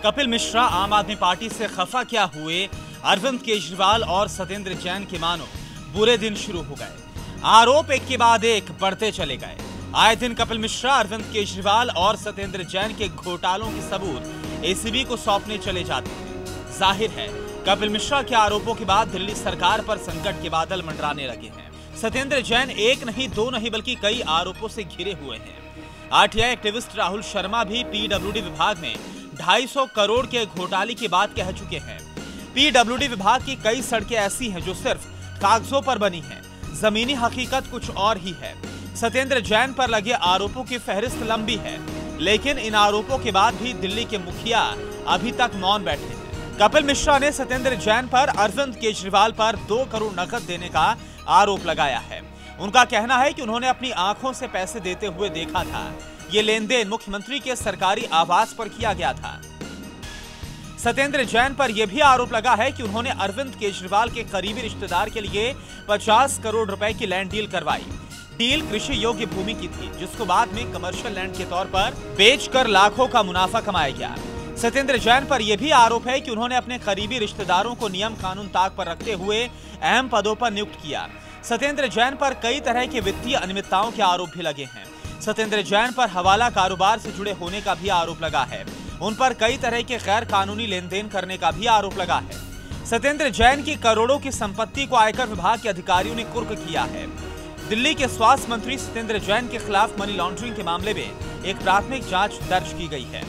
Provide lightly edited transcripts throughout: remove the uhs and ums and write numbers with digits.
कपिल मिश्रा आम आदमी पार्टी से खफा क्या हुए, अरविंद केजरीवाल और सत्येंद्र जैन के मानो बुरे दिन शुरू हो गए। आरोप एक के बाद एक बढ़ते चले गए। आए दिन कपिल मिश्रा, अरविंद केजरीवाल और सत्येंद्र जैन के घोटालों के सबूत एसीबी को सौंपने चले जाते हैं। जाहिर है, कपिल मिश्रा के आरोपों के बाद दिल्ली सरकार पर संकट के बादल मंडराने लगे हैं। सत्येंद्र जैन एक नहीं, दो नहीं, बल्कि कई आरोपों से घिरे हुए हैं। आरटीआई एक्टिविस्ट राहुल शर्मा भी पीडब्ल्यूडी विभाग में 250 करोड़ के घोटाले की बात कह चुके हैं। पीडब्ल्यूडी विभाग की कई सड़कें ऐसी हैं जो सिर्फ कागजों पर बनी हैं, जमीनी हकीकत कुछ और ही है। सत्येंद्र जैन पर लगे आरोपों की फहरिस्त लंबी है, लेकिन इन आरोपों के बाद भी दिल्ली के मुखिया अभी तक मौन बैठे हैं। कपिल मिश्रा ने सत्येंद्र जैन पर अरविंद केजरीवाल पर 2 करोड़ नकद देने का आरोप लगाया है। उनका कहना है कि उन्होंने अपनी आंखों से पैसे देते हुए देखा था। ये लेन देन मुख्यमंत्री के सरकारी आवास पर किया गया था। सत्येंद्र जैन पर यह भी आरोप लगा है कि उन्होंने अरविंद केजरीवाल के करीबी रिश्तेदार के लिए 50 करोड़ रुपए की लैंड डील करवाई। डील कृषि योग्य भूमि की थी, जिसको बाद में कमर्शियल लैंड के तौर पर बेचकर लाखों का मुनाफा कमाया गया। सत्येंद्र जैन पर यह भी आरोप है कि उन्होंने अपने करीबी रिश्तेदारों को नियम कानून ताक पर रखते हुए अहम पदों पर नियुक्त किया। सत्येंद्र जैन पर कई तरह के वित्तीय अनियमितताओं के आरोप भी लगे हैं। सत्येंद्र जैन पर हवाला कारोबार से जुड़े होने का भी आरोप लगा है। उन पर कई तरह के गैर कानूनी लेन देन करने का भी आरोप लगा है। सत्येंद्र जैन की करोड़ों की संपत्ति को आयकर विभाग के अधिकारियों ने कुर्क किया है। दिल्ली के स्वास्थ्य मंत्री सत्येंद्र जैन के खिलाफ मनी लॉन्ड्रिंग के मामले में एक प्राथमिक जांच दर्ज की गई है।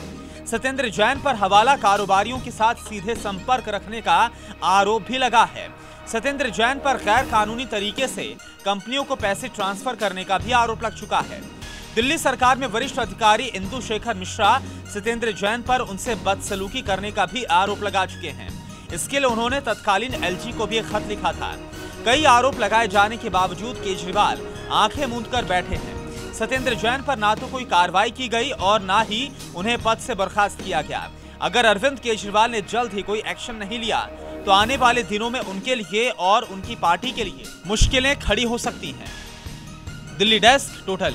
सत्येंद्र जैन पर हवाला कारोबारियों के साथ सीधे संपर्क रखने का आरोप भी लगा है। सत्येंद्र जैन पर गैर कानूनी तरीके से कंपनियों को पैसे ट्रांसफर करने का भी आरोप लग चुका है। दिल्ली सरकार में वरिष्ठ अधिकारी इंदु शेखर मिश्रा सत्येंद्र जैन पर उनसे बदसलूकी करने का भी आरोप लगा चुके हैं। इसके लिए उन्होंने तत्कालीन एलजी को भी एक खत लिखा था। कई आरोप लगाए जाने के बावजूद केजरीवाल आंखें मूंदकर बैठे हैं। सत्येंद्र जैन पर ना तो कोई कार्रवाई की गई और ना ही उन्हें पद से बर्खास्त किया गया। अगर अरविंद केजरीवाल ने जल्द ही कोई एक्शन नहीं लिया तो आने वाले दिनों में उनके लिए और उनकी पार्टी के लिए मुश्किलें खड़ी हो सकती हैं। Delhi desk, total.